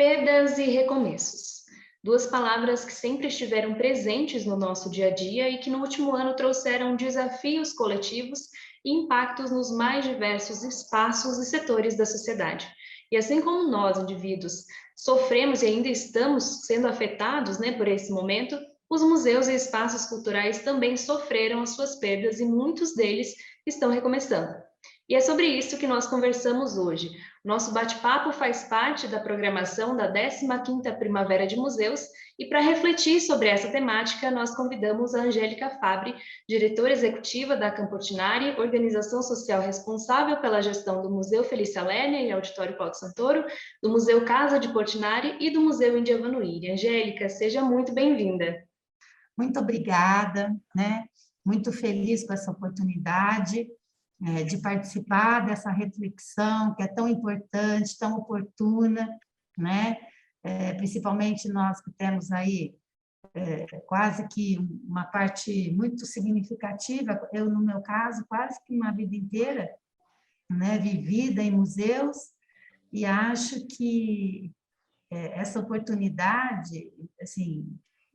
Perdas e recomeços. Duas palavras que sempre estiveram presentes no nosso dia a dia e que no último ano trouxeram desafios coletivos e impactos nos mais diversos espaços e setores da sociedade. E assim como nós, indivíduos, sofremos e ainda estamos sendo afetados, por esse momento, os museus e espaços culturais também sofreram as suas perdas e muitos deles estão recomeçando. E é sobre isso que nós conversamos hoje. Nosso bate-papo faz parte da programação da 15ª Primavera de Museus e para refletir sobre essa temática, nós convidamos a Angélica Fabbri, diretora executiva da Camportinari, organização social responsável pela gestão do Museu Felícia Lerner e Auditório Paulo Santoro, do Museu Casa de Portinari e do Museu Indianuíri. Angélica, seja muito bem-vinda. Muito obrigada, Muito feliz com essa oportunidade de participar dessa reflexão que é tão importante, tão oportuna, principalmente nós que temos aí quase que uma parte muito significativa, eu no meu caso, quase que uma vida inteira, vivida em museus, e acho que essa oportunidade, assim,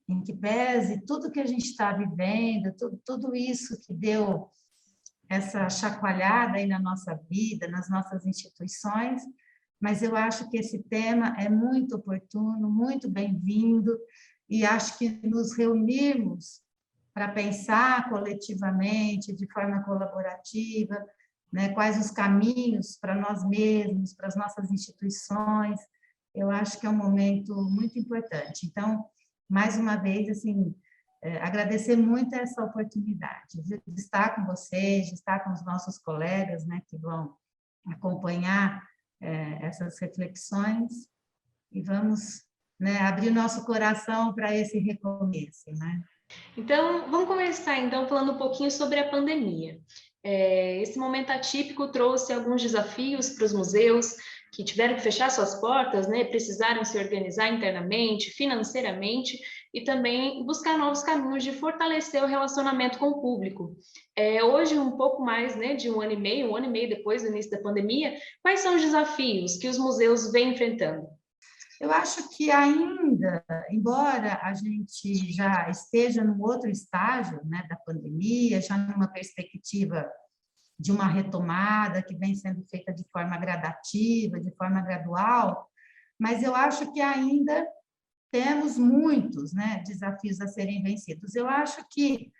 em que pese tudo que a gente está vivendo, tudo isso que deu essa chacoalhada aí na nossa vida, nas nossas instituições, mas eu acho que esse tema é muito oportuno, muito bem-vindo, e acho que nos reunirmos para pensar coletivamente, de forma colaborativa, quais os caminhos para nós mesmos, para as nossas instituições, eu acho que é um momento muito importante. Então, mais uma vez, assim, agradecer muito essa oportunidade de estar com vocês, de estar com os nossos colegas, que vão acompanhar essas reflexões, e vamos abrir nosso coração para esse recomeço, Então, vamos começar então falando um pouquinho sobre a pandemia. Esse momento atípico trouxe alguns desafios para os museus que tiveram que fechar suas portas, precisaram se organizar internamente, financeiramente e também buscar novos caminhos de fortalecer o relacionamento com o público. Hoje, um pouco mais de um ano e meio depois do início da pandemia, quais são os desafios que os museus vêm enfrentando? Eu acho que ainda, embora a gente já esteja num outro estágio da pandemia, já numa perspectiva de uma retomada que vem sendo feita de forma gradativa, de forma gradual, mas eu acho que ainda temos muitos desafios a serem vencidos. Eu acho que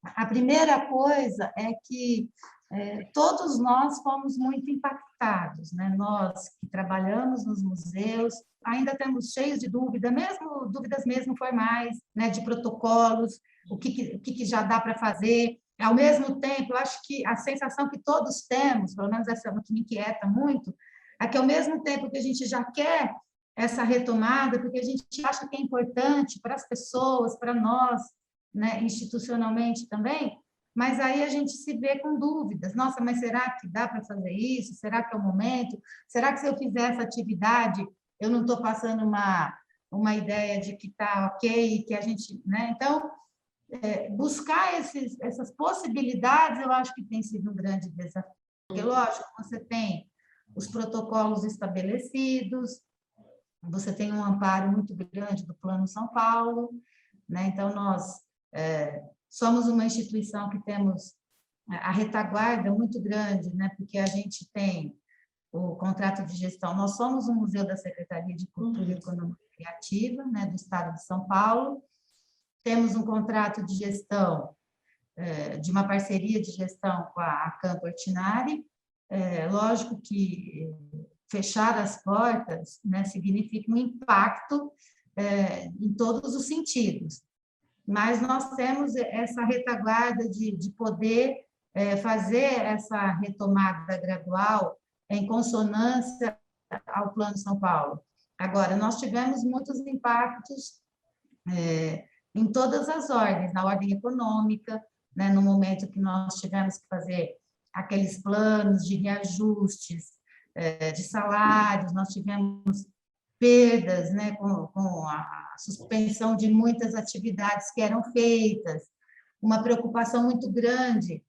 a primeira coisa é que todos nós fomos muito impactados, Nós que trabalhamos nos museus, ainda estamos cheios de dúvidas mesmo formais, de protocolos, o que já dá para fazer. Ao mesmo tempo, eu acho que a sensação que todos temos, pelo menos essa é uma que me inquieta muito, é que ao mesmo tempo que a gente já quer essa retomada, porque a gente acha que é importante para as pessoas, para nós, institucionalmente também, mas aí a gente se vê com dúvidas. Nossa, mas será que dá para fazer isso? Será que é o momento? Será que se eu fizer essa atividade, eu não estou passando uma ideia de que está ok, que a gente... Então, buscar essas possibilidades, eu acho que tem sido um grande desafio. Porque, lógico, você tem os protocolos estabelecidos, você tem um amparo muito grande do Plano São Paulo, Então, nós somos uma instituição que temos a retaguarda muito grande, porque a gente tem o contrato de gestão. Nós somos um museu da Secretaria de Cultura e Economia Criativa, do Estado de São Paulo. Temos um contrato de gestão, de uma parceria de gestão com a Camportinari. Lógico que fechar as portas significa um impacto em todos os sentidos, mas nós temos essa retaguarda de poder fazer essa retomada gradual em consonância ao Plano São Paulo. Agora, nós tivemos muitos impactos em todas as ordens, na ordem econômica, no momento que nós tivemos que fazer aqueles planos de reajustes de salários, nós tivemos perdas, com a suspensão de muitas atividades que eram feitas, uma preocupação muito grande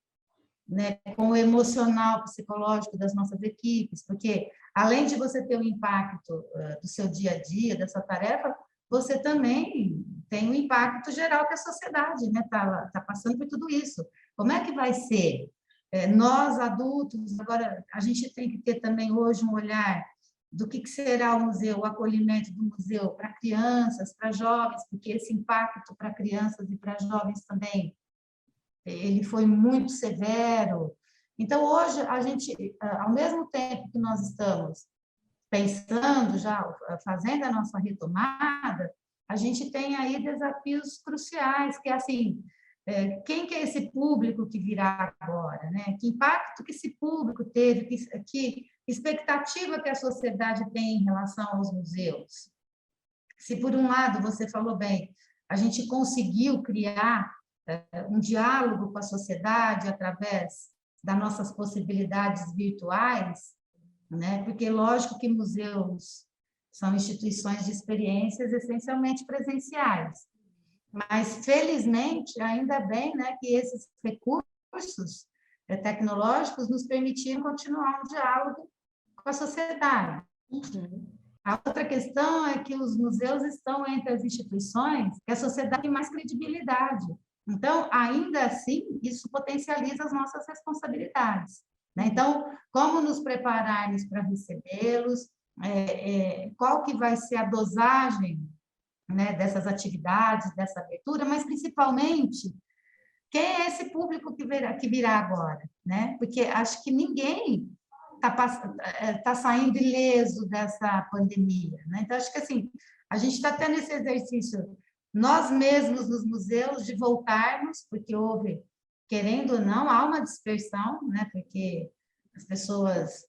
com o emocional, psicológico das nossas equipes, porque além de você ter o impacto do seu dia a dia, da sua tarefa, você também tem o impacto geral que a sociedade, né, tá passando por tudo isso. Como é que vai ser? Nós, adultos, agora, a gente tem que ter também hoje um olhar do que será o museu, o acolhimento do museu para crianças, para jovens, porque esse impacto para crianças e para jovens também, ele foi muito severo. Então, hoje, a gente, ao mesmo tempo que nós estamos pensando já, fazendo a nossa retomada, a gente tem aí desafios cruciais, que é assim, quem que é esse público que virá agora, né? Que impacto que esse público teve, que expectativa que a sociedade tem em relação aos museus? Se, por um lado, você falou bem, a gente conseguiu criar um diálogo com a sociedade através das nossas possibilidades virtuais, né? Porque, lógico que museus são instituições de experiências essencialmente presenciais, mas, felizmente, ainda bem, né, que esses recursos tecnológicos nos permitiram continuar um diálogo com a sociedade. Uhum. A outra questão é que os museus estão entre as instituições que a sociedade tem mais credibilidade. Então, ainda assim, isso potencializa as nossas responsabilidades, né? Então, como nos prepararmos para recebê-los, qual que vai ser a dosagem, né, dessas atividades, dessa abertura, mas, principalmente, quem é esse público que virá agora, né? Porque acho que ninguém tá saindo ileso dessa pandemia, né? Então, acho que, assim, a gente está tendo esse exercício, nós mesmos nos museus, de voltarmos, porque houve, querendo ou não, há uma dispersão, né? Porque as pessoas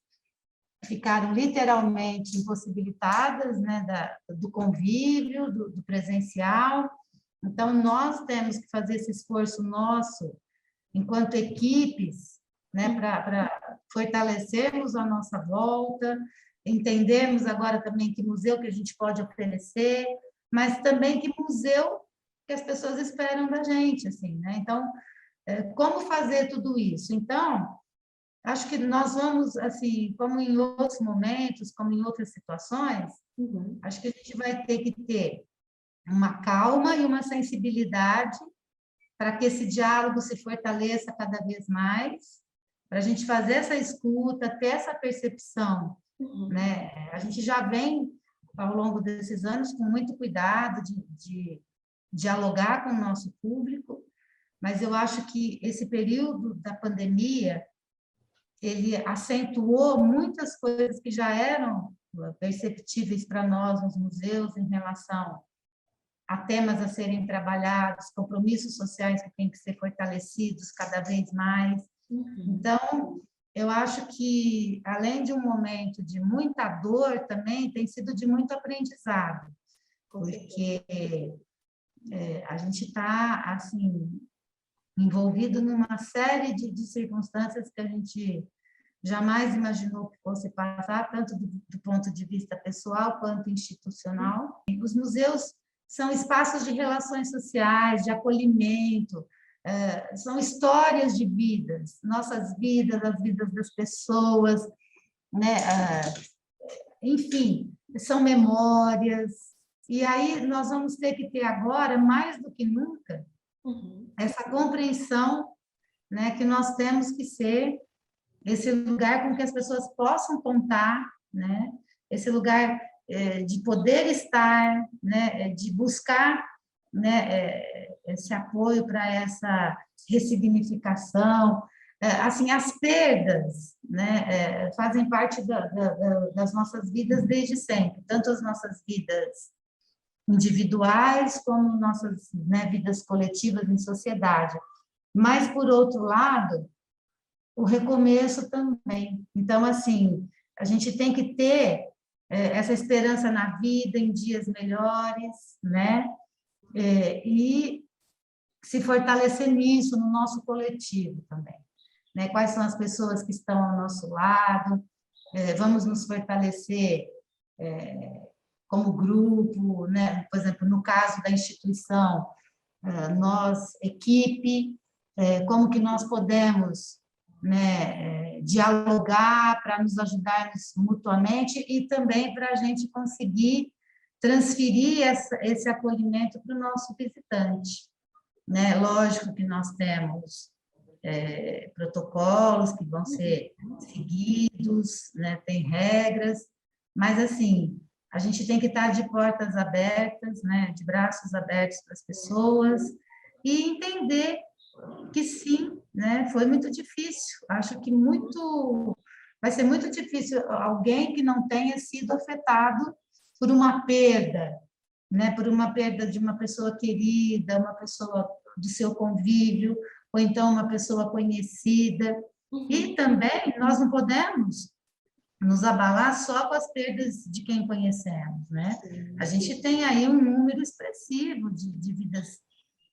ficaram literalmente impossibilitadas, né, do convívio, do presencial. Então, nós temos que fazer esse esforço nosso, enquanto equipes, né, para fortalecermos a nossa volta, entendermos agora também que museu que a gente pode oferecer, mas também que museu que as pessoas esperam da gente, assim, né? Então, como fazer tudo isso? Então, acho que nós vamos, assim, como em outros momentos, como em outras situações, acho que a gente vai ter que ter uma calma e uma sensibilidade para que esse diálogo se fortaleça cada vez mais, para a gente fazer essa escuta, ter essa percepção, né? A gente já vem, ao longo desses anos, com muito cuidado de dialogar com o nosso público, mas eu acho que esse período da pandemia ele acentuou muitas coisas que já eram perceptíveis para nós nos museus em relação a temas a serem trabalhados, compromissos sociais que têm que ser fortalecidos cada vez mais. Então, eu acho que, além de um momento de muita dor, também tem sido de muito aprendizado, porque a gente está, assim, envolvido numa série de circunstâncias que a gente jamais imaginou que fosse passar, tanto do ponto de vista pessoal quanto institucional. E os museus são espaços de relações sociais, de acolhimento, são histórias de vidas, nossas vidas, as vidas das pessoas, né? Enfim, são memórias. E aí nós vamos ter que ter agora, mais do que nunca, essa compreensão, né, que nós temos que ser esse lugar com que as pessoas possam contar, né? Esse lugar de poder estar, né? De buscar, né? Esse apoio para essa ressignificação. Assim, as perdas, né? Fazem parte das nossas vidas desde sempre, tanto as nossas vidas individuais como nossas, né, vidas coletivas em sociedade. Mas, por outro lado, o recomeço também. Então, assim, a gente tem que ter essa esperança na vida, em dias melhores, né? E se fortalecer nisso, no nosso coletivo também, né? Quais são as pessoas que estão ao nosso lado, vamos nos fortalecer como grupo, né? Por exemplo, no caso da instituição, nós, equipe, como que nós podemos, né, dialogar, para nos ajudarmos mutuamente e também para a gente conseguir transferir esse acolhimento para o nosso visitante, né? Lógico que nós temos protocolos que vão ser seguidos, né? Tem regras, mas assim a gente tem que estar de portas abertas, né? De braços abertos para as pessoas e entender que sim, né? Foi muito difícil. Acho que vai ser muito difícil alguém que não tenha sido afetado por uma perda, né? Por uma perda de uma pessoa querida, uma pessoa do seu convívio, ou então uma pessoa conhecida. E também nós não podemos nos abalar só com as perdas de quem conhecemos, né? A gente tem aí um número expressivo de vidas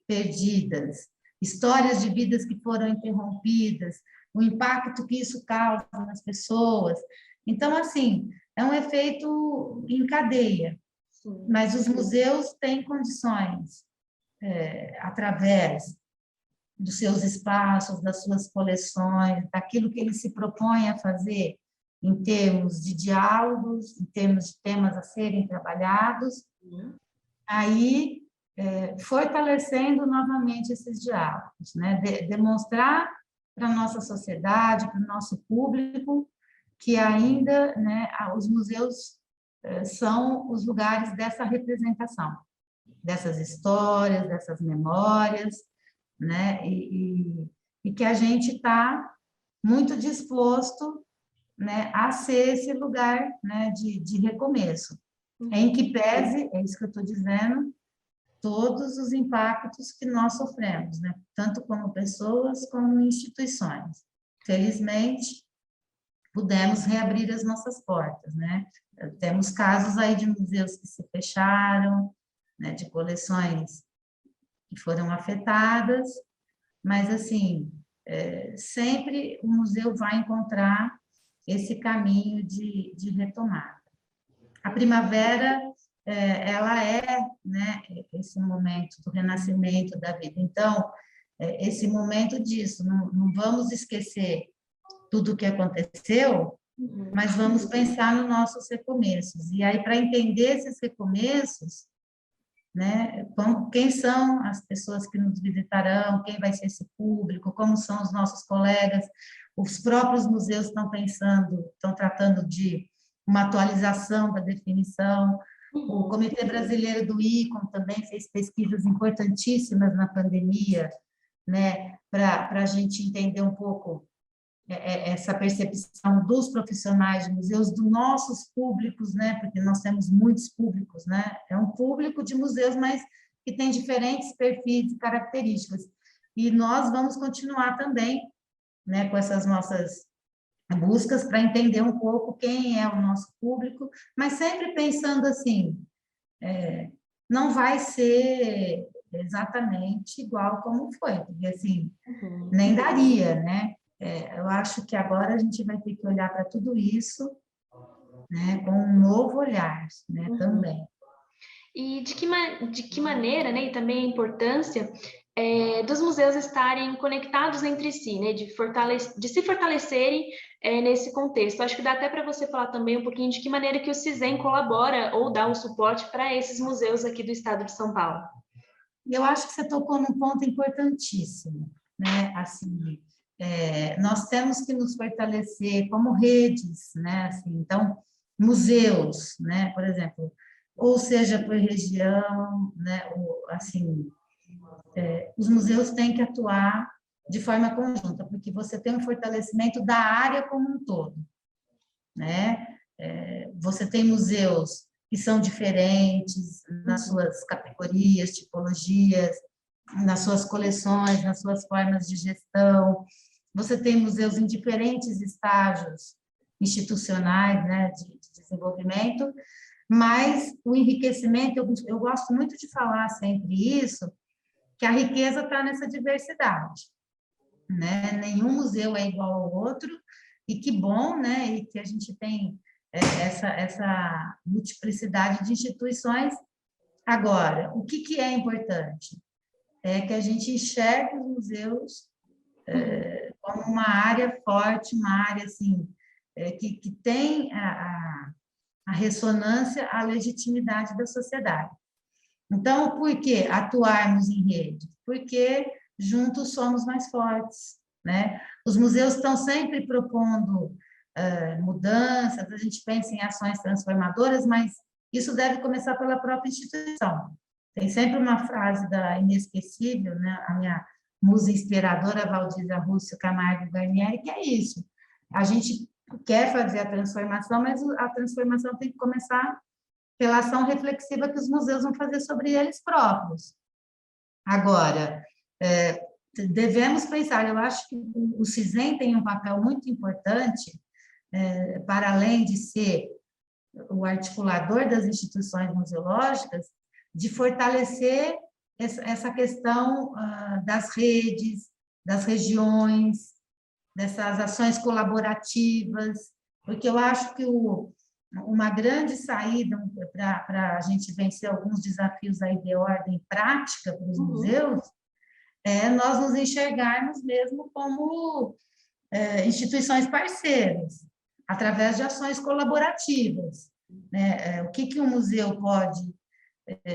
perdidas, histórias de vidas que foram interrompidas, o impacto que isso causa nas pessoas. Então, assim, é um efeito em cadeia, mas os museus têm condições, através dos seus espaços, das suas coleções, daquilo que eles se propõem a fazer em termos de diálogos, em termos de temas a serem trabalhados, aí fortalecendo novamente esses diálogos, né? Demonstrar para a nossa sociedade, para o nosso público, que ainda, né, os museus são os lugares dessa representação, dessas histórias, dessas memórias, né? E que a gente está muito disposto, né, a ser esse lugar, né, de recomeço, em que pese, é isso que eu estou dizendo, todos os impactos que nós sofremos, né? Tanto como pessoas como instituições. Felizmente, pudemos reabrir as nossas portas, né? Temos casos aí de museus que se fecharam, né? De coleções que foram afetadas, mas assim, sempre o museu vai encontrar esse caminho de retomada. A primavera, ela né, esse momento do renascimento da vida. Então, esse momento disso, não vamos esquecer tudo o que aconteceu, mas vamos pensar nos nossos recomeços. E aí, para entender esses recomeços, né, quem são as pessoas que nos visitarão, quem vai ser esse público, como são os nossos colegas, os próprios museus estão pensando, estão tratando de uma atualização da definição. O Comitê Brasileiro do ICOM também fez pesquisas importantíssimas na pandemia, né, para a gente entender um pouco essa percepção dos profissionais de museus, dos nossos públicos, né, porque nós temos muitos públicos, né, é um público de museus, mas que tem diferentes perfis e características. E nós vamos continuar também, né, com essas nossas buscas para entender um pouco quem é o nosso público, mas sempre pensando assim, não vai ser exatamente igual como foi, porque assim, nem daria, né? Eu acho que agora a gente vai ter que olhar para tudo isso, né, com um novo olhar, né, também. E de que maneira, né, e também a importância dos museus estarem conectados entre si, né, de se fortalecerem nesse contexto. Acho que dá até para você falar também um pouquinho de que maneira que o CISEM colabora ou dá um suporte para esses museus aqui do estado de São Paulo. Eu acho que você tocou num ponto importantíssimo, né, assim, nós temos que nos fortalecer como redes, né, assim, então, museus, né, por exemplo, ou seja, por região, né, ou, assim, os museus têm que atuar de forma conjunta, porque você tem um fortalecimento da área como um todo, né? Você tem museus que são diferentes nas suas categorias, tipologias, nas suas coleções, nas suas formas de gestão. Você tem museus em diferentes estágios institucionais, né, de desenvolvimento, mas o enriquecimento, eu gosto muito de falar sempre isso, que a riqueza está nessa diversidade, né? Nenhum museu é igual ao outro, e que bom, né? E que a gente tem essa multiplicidade de instituições. Agora, o que é importante? É que a gente enxergue os museus como uma área forte, uma área assim, que tem a ressonância, a legitimidade da sociedade. Então, por que atuarmos em rede? Porque juntos somos mais fortes, né? Os museus estão sempre propondo mudanças, a gente pensa em ações transformadoras, mas isso deve começar pela própria instituição. Tem sempre uma frase da inesquecível, né? A minha musa inspiradora, Valdísia Rússio Camargo Garnieri, que é isso. A gente quer fazer a transformação, mas a transformação tem que começar pela ação reflexiva que os museus vão fazer sobre eles próprios. Agora, devemos pensar, eu acho que o CISEM tem um papel muito importante, para além de ser o articulador das instituições museológicas, de fortalecer essa questão das redes, das regiões, dessas ações colaborativas, porque eu acho que uma grande saída para a gente vencer alguns desafios aí de ordem prática para os museus é nós nos enxergarmos mesmo como instituições parceiras, através de ações colaborativas, né? O que um museu pode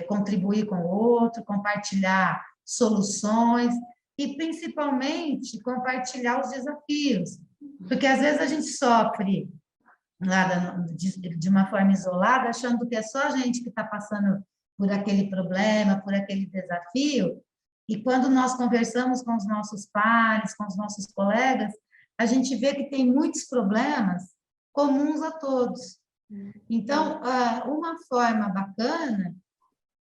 contribuir com o outro, compartilhar soluções e, principalmente, compartilhar os desafios, porque às vezes a gente sofre de uma forma isolada, achando que é só a gente que está passando por aquele problema, por aquele desafio, e quando nós conversamos com os nossos pares, com os nossos colegas, a gente vê que tem muitos problemas comuns a todos. Então, uma forma bacana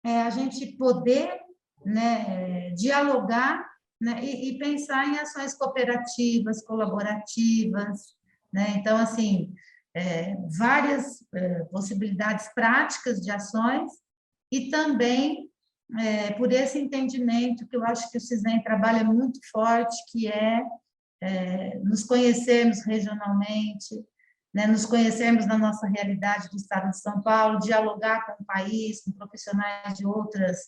é a gente poder, né, dialogar, né, e pensar em ações cooperativas, colaborativas, né? Então, assim, várias possibilidades práticas de ações e também por esse entendimento que eu acho que o CISEM trabalha muito forte, que é nos conhecermos regionalmente, né, nos conhecermos na nossa realidade do Estado de São Paulo, dialogar com o país, com profissionais de outras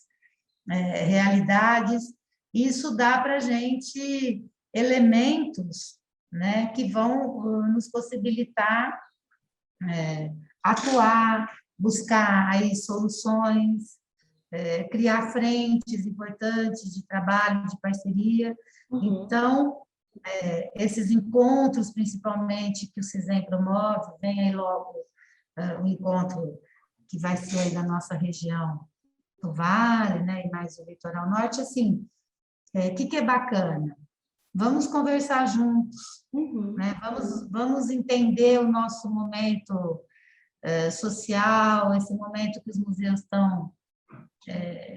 realidades. Isso dá para a gente elementos, né, que vão nos possibilitar atuar, buscar aí soluções, criar frentes importantes de trabalho, de parceria. Então, esses encontros, principalmente, que o CISEM promove, vem aí logo o encontro que vai ser aí da nossa região do Vale, né, e mais o Litoral Norte, assim, o que é bacana? Vamos conversar juntos, né? Vamos entender o nosso momento social, esse momento que os museus estão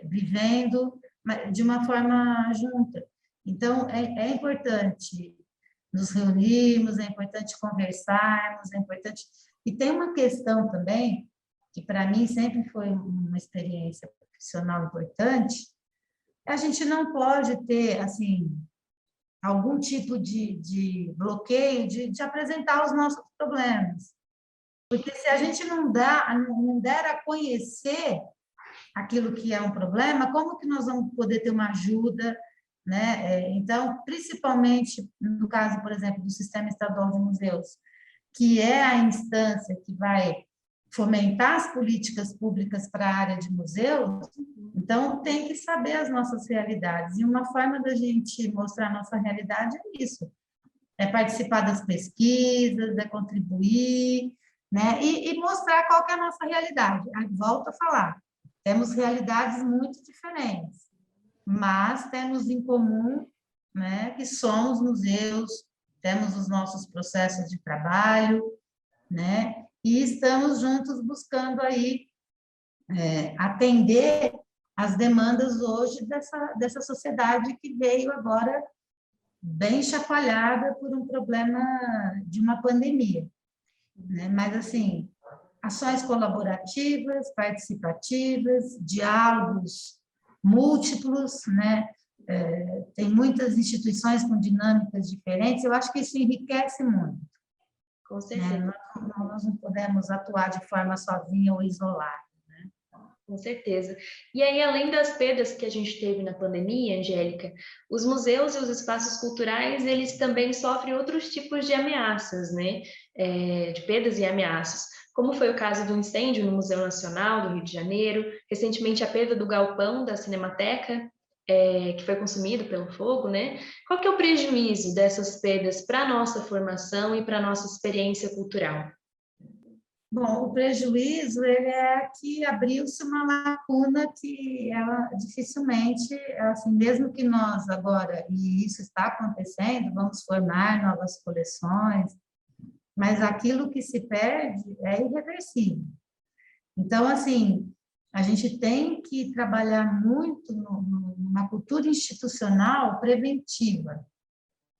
vivendo, de uma forma junta. Então, é importante nos reunirmos, é importante conversarmos, é importante... E tem uma questão também, que para mim sempre foi uma experiência profissional importante, a gente não pode ter, assim, algum tipo de bloqueio de apresentar os nossos problemas. Porque se a gente não der a conhecer aquilo que é um problema, como que nós vamos poder ter uma ajuda, né? Então, principalmente no caso, por exemplo, do Sistema Estadual de Museus, que é a instância que vai fomentar as políticas públicas para a área de museus, então tem que saber as nossas realidades. E uma forma da gente mostrar a nossa realidade é isso, é participar das pesquisas, é contribuir, né? E mostrar qual que é a nossa realidade. Volto a falar, temos realidades muito diferentes, mas temos em comum, né, que somos museus, temos os nossos processos de trabalho, né, e estamos juntos buscando aí atender as demandas hoje dessa sociedade que veio agora bem chacoalhada por um problema de uma pandemia, né? Mas, assim, ações colaborativas, participativas, diálogos múltiplos, né? Tem muitas instituições com dinâmicas diferentes, eu acho que isso enriquece muito. Com certeza. Nós não podemos atuar de forma sozinha ou isolada. Com certeza. E aí, além das perdas que a gente teve na pandemia, Angélica, os museus e os espaços culturais, eles também sofrem outros tipos de ameaças, né? De perdas e ameaças, como foi o caso do incêndio no Museu Nacional do Rio de Janeiro, recentemente a perda do galpão da Cinemateca, que foi consumido pelo fogo, né? Qual que é o prejuízo dessas perdas para a nossa formação e para a nossa experiência cultural? Bom, o prejuízo ele é que abriu-se uma lacuna que ela dificilmente, assim, mesmo que nós agora, e isso está acontecendo, vamos formar novas coleções, mas aquilo que se perde é irreversível. Então, assim, a gente tem que trabalhar muito numa cultura institucional preventiva,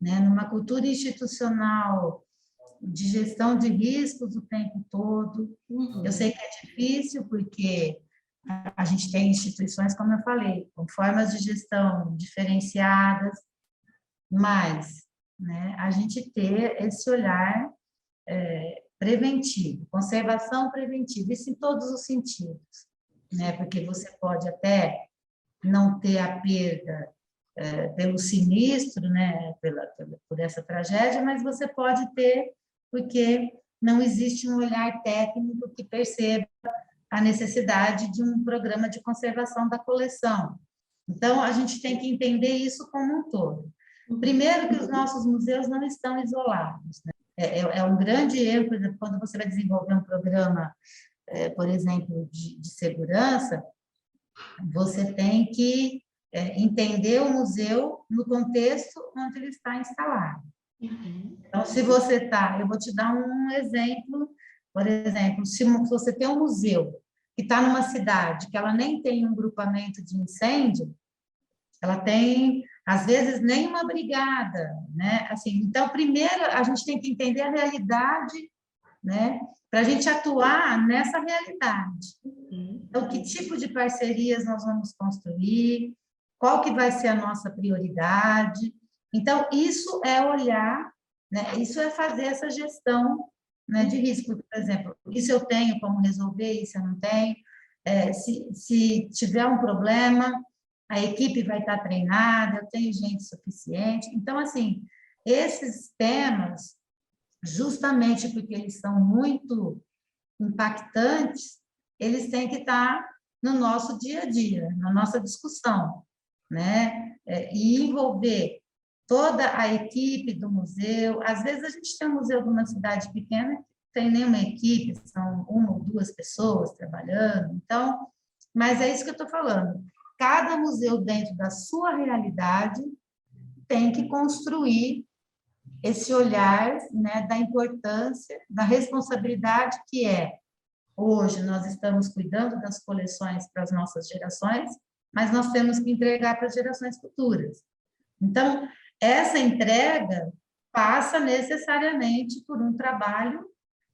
né? Numa cultura institucional de gestão de riscos o tempo todo. Eu sei que é difícil, porque a gente tem instituições, como eu falei, com formas de gestão diferenciadas, mas, né, a gente ter esse olhar preventivo, conservação preventiva, isso em todos os sentidos, né? Porque você pode até não ter a perda pelo sinistro, né? Por essa tragédia, mas você pode ter porque não existe um olhar técnico que perceba a necessidade de um programa de conservação da coleção. Então, a gente tem que entender isso como um todo. Primeiro, que os nossos museus não estão isolados, né? É um grande erro, por exemplo, quando você vai desenvolver um programa, por exemplo, de segurança, você tem que entender o museu no contexto onde ele está instalado. Então, se você está, eu vou te dar um exemplo, por exemplo, se você tem um museu que está numa cidade que ela nem tem um grupamento de incêndio, ela tem, às vezes, nem uma brigada, né? Assim, então, primeiro, a gente tem que entender a realidade, né? Para a gente atuar nessa realidade. Então, que tipo de parcerias nós vamos construir, qual que vai ser a nossa prioridade. Então, isso é olhar, né? Isso é fazer essa gestão, né, de risco. Por exemplo, isso eu tenho como resolver, isso eu não tenho. Se tiver um problema, a equipe vai estar treinada, eu tenho gente suficiente. Então, assim, esses temas, justamente porque eles são muito impactantes, eles têm que estar no nosso dia a dia, na nossa discussão, né? E envolver toda a equipe do museu. Às vezes a gente tem um museu de uma cidade pequena que tem nenhuma equipe, são uma ou duas pessoas trabalhando. Então, mas é isso que eu estou falando. Cada museu, dentro da sua realidade, tem que construir esse olhar, né, da importância, da responsabilidade que é. Hoje nós estamos cuidando das coleções para as nossas gerações, mas nós temos que entregar para as gerações futuras. Então, essa entrega passa necessariamente por um trabalho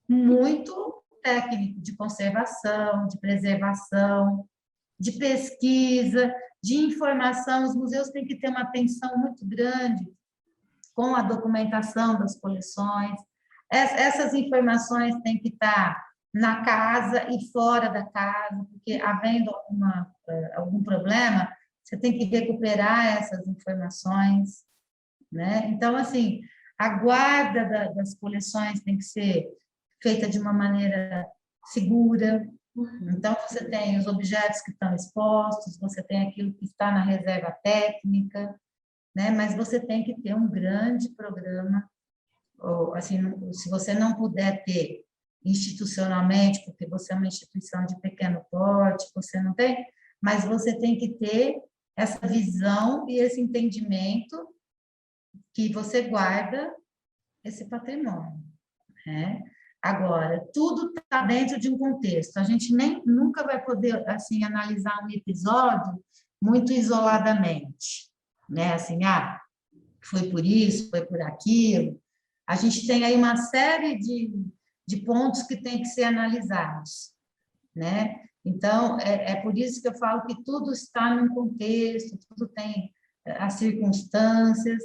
muito técnico de conservação, de preservação, de pesquisa, de informação. Os museus têm que ter uma atenção muito grande com a documentação das coleções. Essas informações têm que estar na casa e fora da casa, porque havendo algum problema, você tem que recuperar essas informações, né? Então, assim, a guarda das coleções tem que ser feita de uma maneira segura. Então, você tem os objetos que estão expostos, você tem aquilo que está na reserva técnica, né? Mas você tem que ter um grande programa, ou, assim, se você não puder ter institucionalmente, porque você é uma instituição de pequeno porte, você não tem, mas você tem que ter essa visão e esse entendimento que você guarda esse patrimônio, né? Agora, tudo está dentro de um contexto. A gente nunca vai poder assim analisar um episódio muito isoladamente, né? Assim, foi por isso, foi por aquilo. A gente tem aí uma série de pontos que tem que ser analisados, né? Então, é por isso que eu falo que tudo está num contexto, tudo tem as circunstâncias.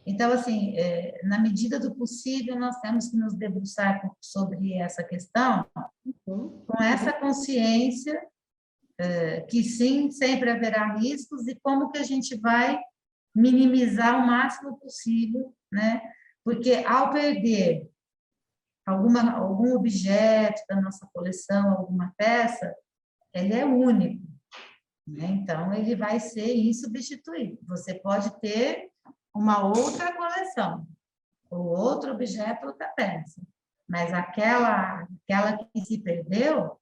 Então, assim, na medida do possível, nós temos que nos debruçar sobre essa questão com essa consciência que sim, sempre haverá riscos, e como que a gente vai minimizar o máximo possível, né? Porque ao perder algum objeto da nossa coleção, alguma peça, ele é único, né? Então, ele vai ser insubstituível. Você pode ter uma outra coleção, ou outro objeto, outra peça, mas aquela que se perdeu,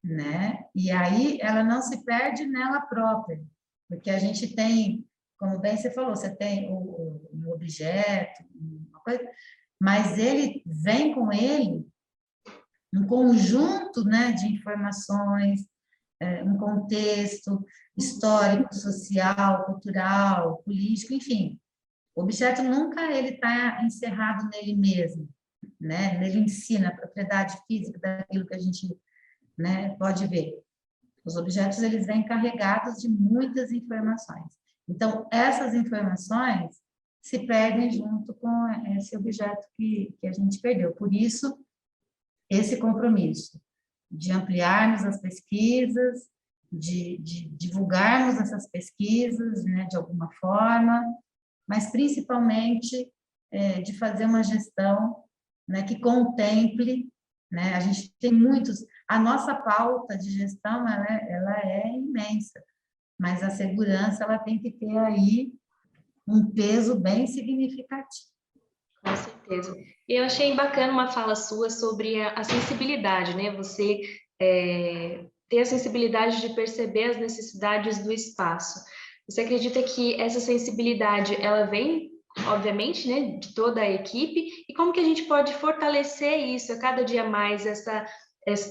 né? E aí ela não se perde nela própria, porque a gente tem, como bem você falou, você tem um objeto, uma coisa, mas ele vem com ele um conjunto, né, de informações, um contexto histórico, social, cultural, político, enfim. O objeto nunca ele está encerrado nele mesmo, né? Ele ensina a propriedade física daquilo que a gente, né, pode ver. Os objetos eles vêm carregados de muitas informações. Então, essas informações se perdem junto com esse objeto que a gente perdeu. Por isso, esse compromisso de ampliarmos as pesquisas, de divulgarmos essas pesquisas, né, de alguma forma, mas principalmente de fazer uma gestão, né, que contemple, né, a gente tem muitos, a nossa pauta de gestão ela é imensa, mas a segurança ela tem que ter aí um peso bem significativo. Com certeza. E eu achei bacana uma fala sua sobre a sensibilidade, né? Você ter a sensibilidade de perceber as necessidades do espaço. Você acredita que essa sensibilidade, ela vem, obviamente, né, de toda a equipe? E como que a gente pode fortalecer isso a cada dia mais,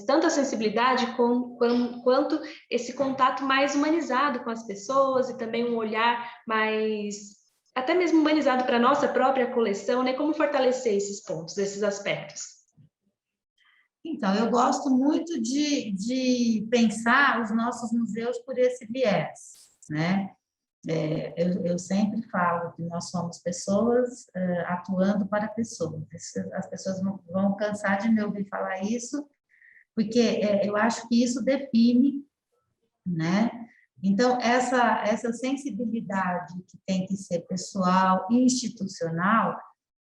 tanto a sensibilidade quanto esse contato mais humanizado com as pessoas e também um olhar mais até mesmo humanizado para a nossa própria coleção, né? Como fortalecer esses pontos, esses aspectos? Então, eu gosto muito de pensar os nossos museus por esse viés, né? Eu sempre falo que nós somos pessoas atuando para pessoas. As pessoas vão cansar de me ouvir falar isso, porque eu acho que isso define, né? Então, essa sensibilidade que tem que ser pessoal e institucional,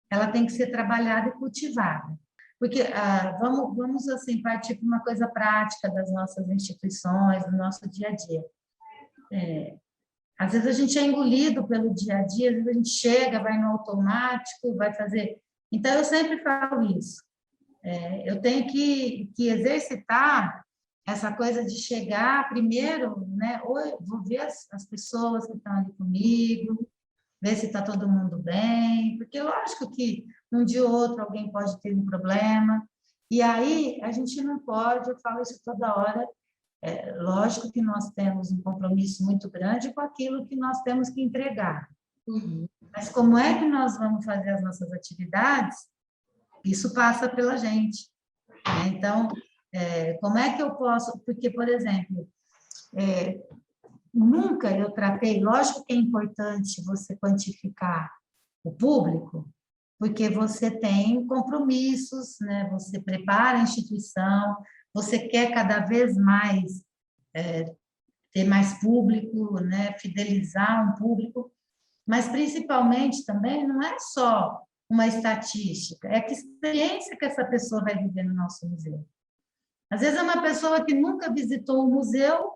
ela tem que ser trabalhada e cultivada. Porque vamos assim, partir para uma coisa prática das nossas instituições, do nosso dia a dia. Às vezes a gente é engolido pelo dia a dia, às vezes a gente chega, vai no automático, vai fazer... Então, eu sempre falo isso. Eu tenho que exercitar essa coisa de chegar primeiro, né? Ou vou ver as pessoas que estão ali comigo, ver se está todo mundo bem, porque lógico que um dia ou outro alguém pode ter um problema, e aí a gente não pode, eu falo isso toda hora, lógico que nós temos um compromisso muito grande com aquilo que nós temos que entregar. Uhum. Mas como é que nós vamos fazer as nossas atividades? Isso passa pela gente, né? Então, como é que eu posso... Porque, por exemplo, nunca eu tratei... Lógico que é importante você quantificar o público, porque você tem compromissos, né? Você prepara a instituição, você quer cada vez mais ter mais público, né? Fidelizar um público, mas principalmente também não é só uma estatística, é que experiência que essa pessoa vai viver no nosso museu. Às vezes é uma pessoa que nunca visitou o museu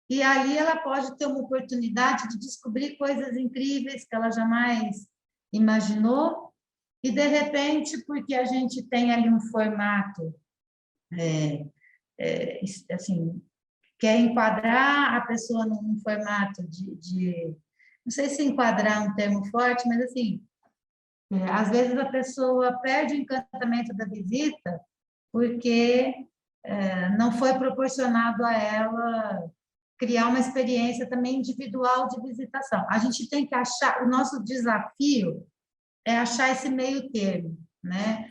e ali ela pode ter uma oportunidade de descobrir coisas incríveis que ela jamais imaginou e, de repente, porque a gente tem ali um formato, assim, quer enquadrar a pessoa num formato não sei se enquadrar é um termo forte, mas assim, às vezes a pessoa perde o encantamento da visita porque não foi proporcionado a ela criar uma experiência também individual de visitação. A gente tem que achar, o nosso desafio é achar esse meio termo, né?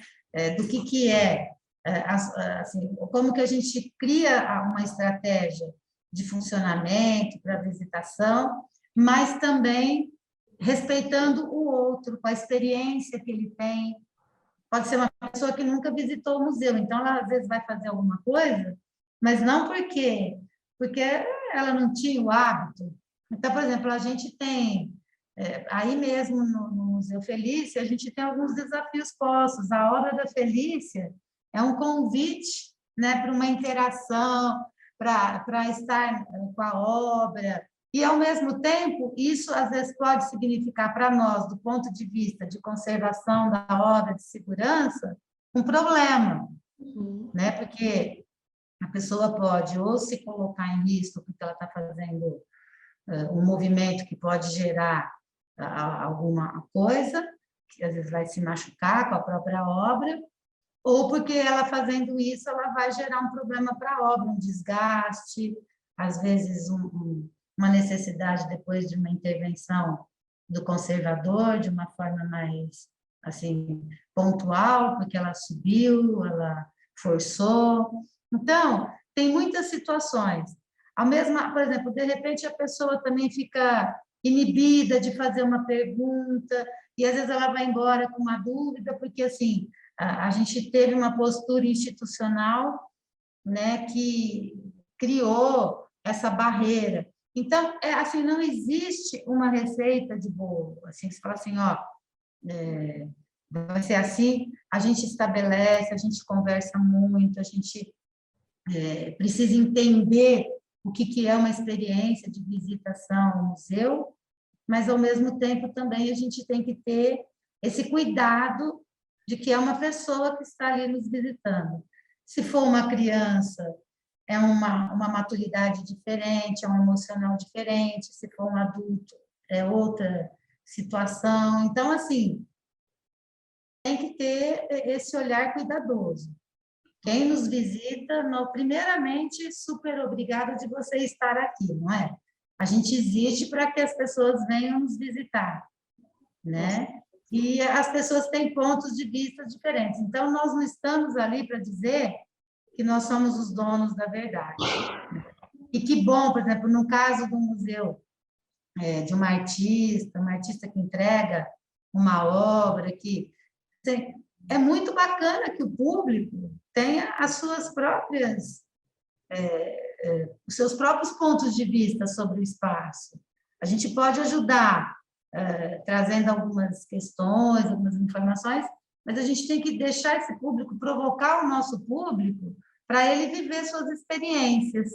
Do que é, assim, como que a gente cria uma estratégia de funcionamento para visitação, mas também respeitando o outro, com a experiência que ele tem. Pode ser uma pessoa que nunca visitou o museu, então ela às vezes vai fazer alguma coisa, mas não porque porque ela não tinha o hábito. Então, por exemplo, a gente tem, aí mesmo no Museu Felícia, a gente tem alguns desafios postos. A obra da Felícia é um convite, né, para uma interação, para estar com a obra. E, ao mesmo tempo, isso às vezes pode significar para nós, do ponto de vista de conservação da obra, de segurança, um problema, né? Porque a pessoa pode ou se colocar em risco porque ela está fazendo um movimento que pode gerar alguma coisa, que às vezes vai se machucar com a própria obra, ou porque ela fazendo isso, ela vai gerar um problema para a obra, um desgaste, às vezes uma necessidade depois de uma intervenção do conservador, de uma forma mais assim pontual, porque ela subiu, ela forçou. Então, tem muitas situações. Ao mesmo, por exemplo, de repente a pessoa também fica inibida de fazer uma pergunta e às vezes ela vai embora com uma dúvida, porque assim, a gente teve uma postura institucional, né, que criou essa barreira. Então, assim, não existe uma receita de bolo, assim, você fala assim, ó, vai ser assim, a gente estabelece, a gente conversa muito, a gente precisa entender o que é uma experiência de visitação ao museu, mas, ao mesmo tempo, também a gente tem que ter esse cuidado de que é uma pessoa que está ali nos visitando. Se for uma criança, é uma maturidade diferente, é um emocional diferente, se for um adulto, é outra situação. Então, assim, tem que ter esse olhar cuidadoso. Quem nos visita, primeiramente, super obrigada de você estar aqui, não é? A gente existe para que as pessoas venham nos visitar, né? E as pessoas têm pontos de vista diferentes. Então, nós não estamos ali para dizer que nós somos os donos da verdade. E que bom, por exemplo, no caso do museu, de uma artista que entrega uma obra, que é muito bacana que o público tenha as suas próprias, os seus próprios pontos de vista sobre o espaço. A gente pode ajudar, trazendo algumas questões, algumas informações, mas a gente tem que deixar esse público, provocar o nosso público, para ele viver suas experiências.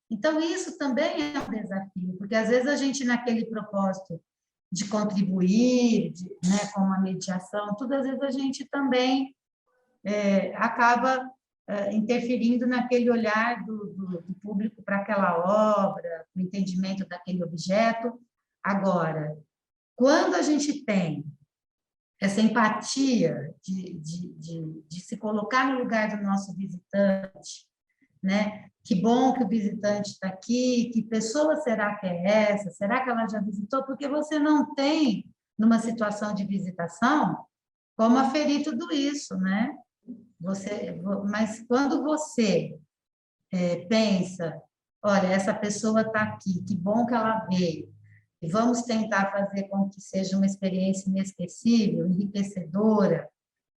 Então, isso também é um desafio, porque às vezes a gente, naquele propósito de contribuir, né, com uma mediação, tudo, às vezes a gente também acaba interferindo naquele olhar do público para aquela obra, o entendimento daquele objeto. Agora, quando a gente tem essa empatia de se colocar no lugar do nosso visitante, né? Que bom que o visitante está aqui, que pessoa será que é essa? Será que ela já visitou? Porque você não tem, numa situação de visitação, como aferir tudo isso, né? Mas quando você pensa, olha, essa pessoa está aqui, que bom que ela veio, e vamos tentar fazer com que seja uma experiência inesquecível, enriquecedora,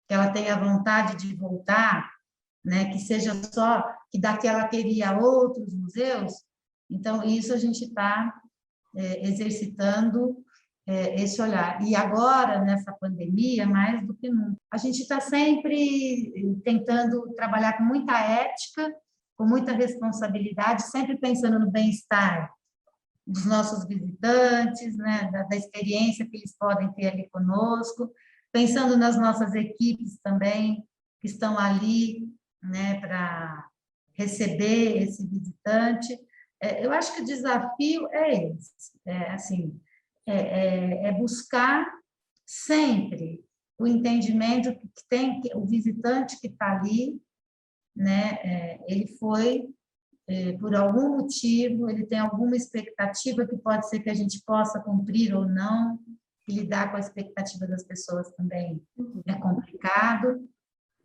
que ela tenha vontade de voltar, né? Que seja só que daqui ela teria outros museus. Então, isso a gente está exercitando esse olhar. E agora, nessa pandemia, mais do que nunca, a gente está sempre tentando trabalhar com muita ética, com muita responsabilidade, sempre pensando no bem-estar dos nossos visitantes, né, da experiência que eles podem ter ali conosco, pensando nas nossas equipes também, que estão ali, né, para receber esse visitante. Eu acho que o desafio é esse, assim, buscar sempre o entendimento que tem que o visitante que está ali, né, ele foi por algum motivo, ele tem alguma expectativa que pode ser que a gente possa cumprir ou não, e lidar com a expectativa das pessoas também é complicado,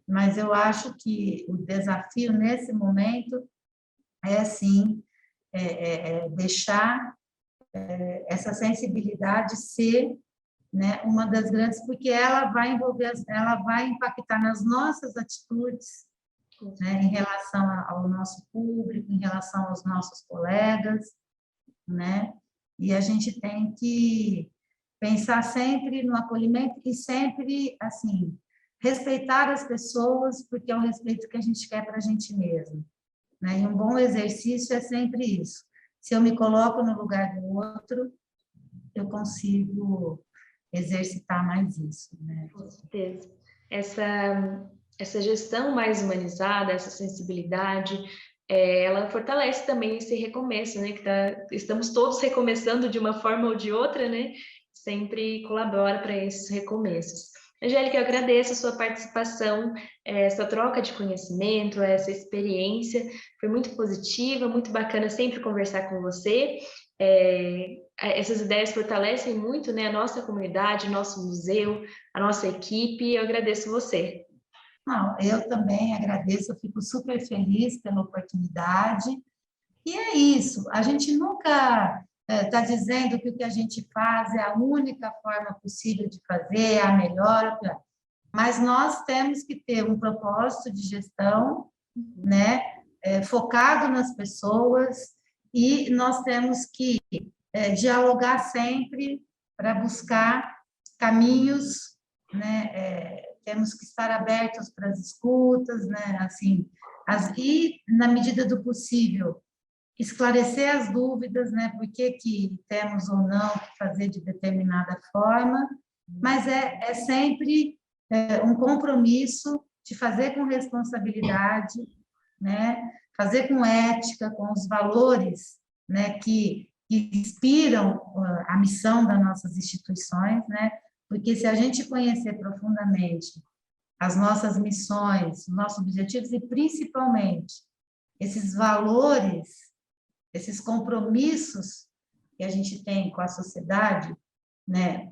mas eu acho que o desafio nesse momento é, sim, deixar essa sensibilidade ser, né, uma das grandes, porque ela vai envolver, ela vai impactar nas nossas atitudes, né, em relação ao nosso público, em relação aos nossos colegas, né? E a gente tem que pensar sempre no acolhimento e sempre, assim, respeitar as pessoas, porque é o respeito que a gente quer para a gente mesmo, né? E um bom exercício é sempre isso. Se eu me coloco no lugar do outro, eu consigo exercitar mais isso, né? Com certeza. Essa gestão mais humanizada, essa sensibilidade, ela fortalece também esse recomeço, né? Estamos todos recomeçando de uma forma ou de outra, né? Sempre colabora para esses recomeços. Angélica, eu agradeço a sua participação, essa troca de conhecimento, essa experiência, foi muito positiva, muito bacana sempre conversar com você. Essas ideias fortalecem muito, né, a nossa comunidade, nosso museu, a nossa equipe. Eu agradeço você. Não, eu também agradeço, eu fico super feliz pela oportunidade. E é isso, a gente nunca está dizendo que o que a gente faz é a única forma possível de fazer, a melhor, a pior. Mas nós temos que ter um propósito de gestão, né, focado nas pessoas, e nós temos que dialogar sempre para buscar caminhos, né, temos que estar abertos para as escutas, né, assim, e, na medida do possível, esclarecer as dúvidas, né, por que temos ou não que fazer de determinada forma, mas é sempre um compromisso de fazer com responsabilidade, né, fazer com ética, com os valores, né, que inspiram a missão das nossas instituições, né, porque se a gente conhecer profundamente as nossas missões, nossos objetivos e, principalmente, esses valores, esses compromissos que a gente tem com a sociedade, né,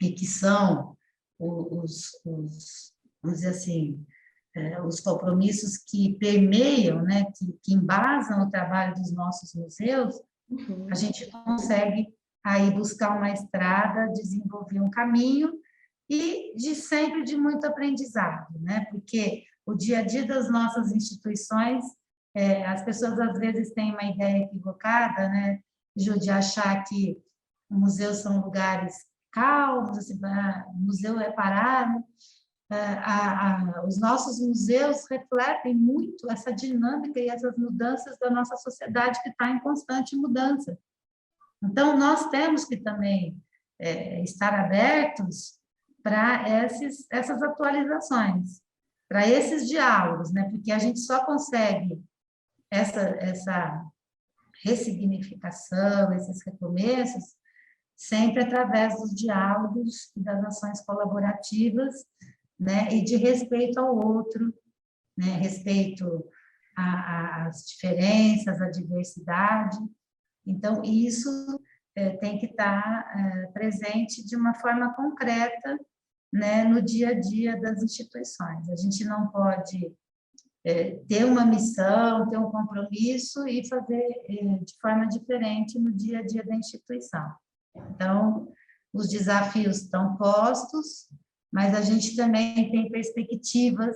e que são vamos dizer assim, os compromissos que permeiam, né, que embasam o trabalho dos nossos museus, a gente consegue aí buscar uma estrada, desenvolver um caminho e sempre de muito aprendizado, né? Porque o dia a dia das nossas instituições, as pessoas às vezes têm uma ideia equivocada, né, Ju, de achar que museus são lugares calmos, assim, o museu é parado. Os nossos museus refletem muito essa dinâmica e essas mudanças da nossa sociedade que está em constante mudança. Então, nós temos que também estar abertos para essas atualizações, para esses diálogos, né? Porque a gente só consegue essa ressignificação, esses recomeços, sempre através dos diálogos e das ações colaborativas, né? E de respeito ao outro, né? Respeito às diferenças, à diversidade. Então, isso tem que estar presente de uma forma concreta, né, no dia a dia das instituições. A gente não pode ter uma missão, ter um compromisso e fazer de forma diferente no dia a dia da instituição. Então, os desafios estão postos, mas a gente também tem perspectivas,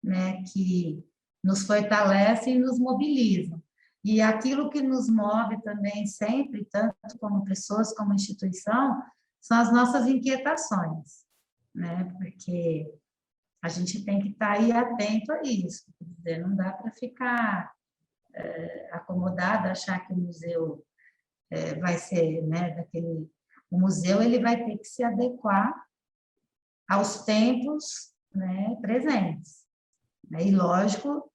né, que nos fortalecem e nos mobilizam. E aquilo que nos move também sempre, tanto como pessoas como instituição, são as nossas inquietações, né? Porque a gente tem que estar aí atento a isso. Quer dizer, não dá para ficar acomodado, achar que o museu vai ser, né, o museu ele vai ter que se adequar aos tempos, né, presentes, né? E lógico,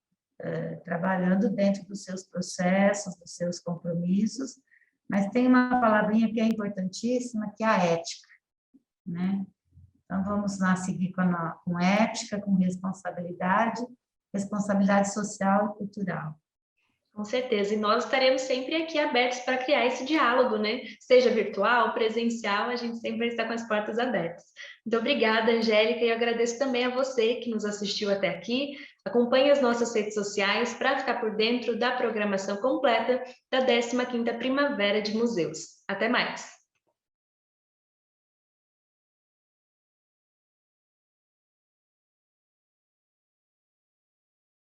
trabalhando dentro dos seus processos, dos seus compromissos, mas tem uma palavrinha que é importantíssima, que é a ética, né? Então, vamos lá seguir com ética, com responsabilidade social e cultural. Com certeza, e nós estaremos sempre aqui abertos para criar esse diálogo, né? Seja virtual, presencial, a gente sempre vai estar com as portas abertas. Muito obrigada, Angélica, e eu agradeço também a você que nos assistiu até aqui. Acompanhe as nossas redes sociais para ficar por dentro da programação completa da 15ª Primavera de Museus. Até mais!